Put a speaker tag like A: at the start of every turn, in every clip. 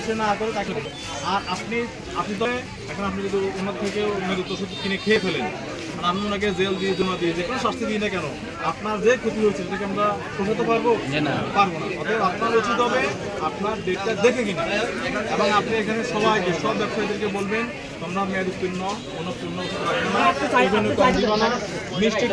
A: সে না করে তাকে। আর আপনি আপনি তো এখন আপনি যদি ওনার থেকে মেরুত ওষুধ কিনে খেয়ে ফেলেন, মানে আমি ওনাকে জেল দিয়ে জমা দিয়ে যে কোনো শাস্তি দিই না কেন, আপনার যে ক্ষতি হচ্ছে সেটাকে আমরা পোষাতে পারবো পারবো না। অতএব আপনার উচিত হবে আপনার ডেটটা দেখে কিনা, এবং আপনি এখানে সবাইকে সব ব্যবসায়ীদেরকে বলবেন তোমরা মেয়াদ উত্তীর্ণ কোনো পূর্ণ ওষুধ রাখবে না, মিষ্টি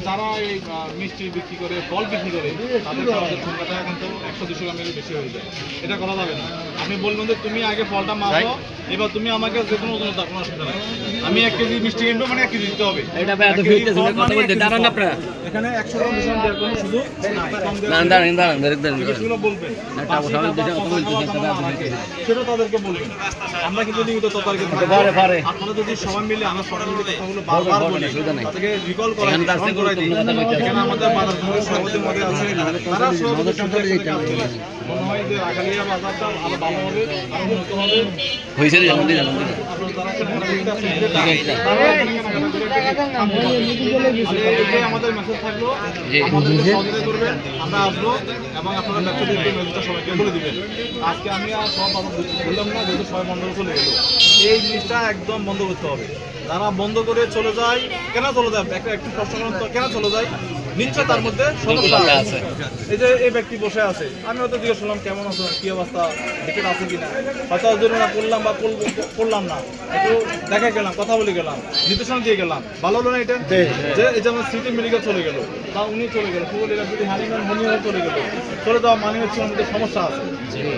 A: যারা এই মিষ্টি বিক্রি করে ফল বিক্রি করে তাদের সংখ্যাটা কিন্তু 100-200 গ্রামের বেশি হয়ে যায়। এটা করা যাবে না। আপনি বলবেন যে তুমি আগে ফলটা মাপো, এবার তুমি আমাকে যে কোনো ওজন দাও, কোনো অসুবিধা নেই। আমি 1 কেজি মিষ্টি কিনবো মানে 1 কেজি দিতে হবে। এখানে 100 গ্রাম ডিসকাউন্ট দেওয়ার কোনো সুযোগ সেটা তাদেরকে বলবেন। আমরা কিন্তু নিয়মিত তদারকি আপনারা যদি সবাই মিলে আমরা সবাই মিলে কথাগুলো বারবার বলি, তাদেরকে রিকল করাই দিই। এখানে আমাদের বাজার সভাপতির মধ্যে আছে, তারা মনে হয় যে আগালিয়া বাজারটা আরো ভালো হবে, আরো উন্নত হবে। আমাদের মেসেজ থাকলো, আমাদেরকে সহযোগিতা করবেন, আমরা আসবো এবং আপনারা ব্যবসায়ীদেরকে মেসেজটা সবাইকে বলে দিবেন। আজকে আমি আর সব বললাম না, যেহেতু সবাই বন্ধ করে চলে গেল, এই জিনিসটা একদম বন্ধ করতে হবে। যারা বন্ধ করে চলে যায়, কেন চলে যায় একটু প্রশ্ন করেন তো, কেন চলে যায়? নিশ্চয় তার মধ্যে সমস্যা আছে। এই যে এই ব্যক্তি বসে আছে, আমি হয়তো জিজ্ঞেস করলাম কেমন আছো, কি অবস্থা, টিকিট আছে কিনা, হয়তো জরিমানা করলাম বা করলাম না, একটু দেখা গেলাম, কথা বলে গেলাম, নির্দেশনা দিয়ে গেলাম, ভালো হলো না এটা? যে এই যে আমার সিটি মেডিকেল চলে গেল বা উনি চলে গেল, পুরো যদি হানিম্যান মনি হয়ে চলে গেল, চলে যাওয়া মানে হচ্ছে আমাদের সমস্যা আছে,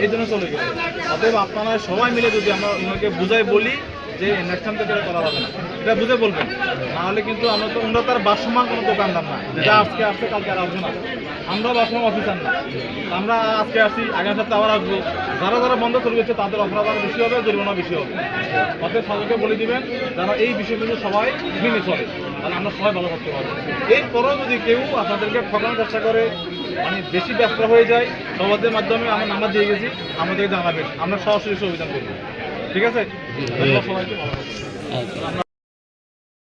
A: এই জন্য চলে গেল। অতএব আপনারা সবাই মিলে যদি আমরা ওনাকে বুঝাই বলি যে নেক্সট টাইম তো এটা করা হবে না, এটা বুঝে বলবেন, নাহলে কিন্তু আমরা তো আমরা তার বাসমান কোনো দোকানদার না, যা আজকে আসছে কালকে আর আসবো না। আমরা বাসমান অফিসার না, আমরা আজকে আসি, আগামী সপ্তাহে আবার আসবো। যারা যারা বন্ধ করে গেছে তাদের অপরাধ আরও বেশি হবে, জরিমানা বেশি হবে। অতএব সবাইকে বলে দিবেন যারা এই বিষয়গুলো সবাই মেনে চলে, তাহলে আমরা সবাই ভালো থাকতে পারবো। এরপরেও যদি কেউ আপনাদেরকে ঠকানোর চেষ্টা করে, মানে বেশি ব্যস্ত হয়ে যায়, সবাদের মাধ্যমে আমার নাম্বার দিয়ে গেছি, আমাদেরকে জানাবেন, আমরা সরাসরি অভিযান করবো। ঠিক আছে, সবাইকে ভালো থাকবেন।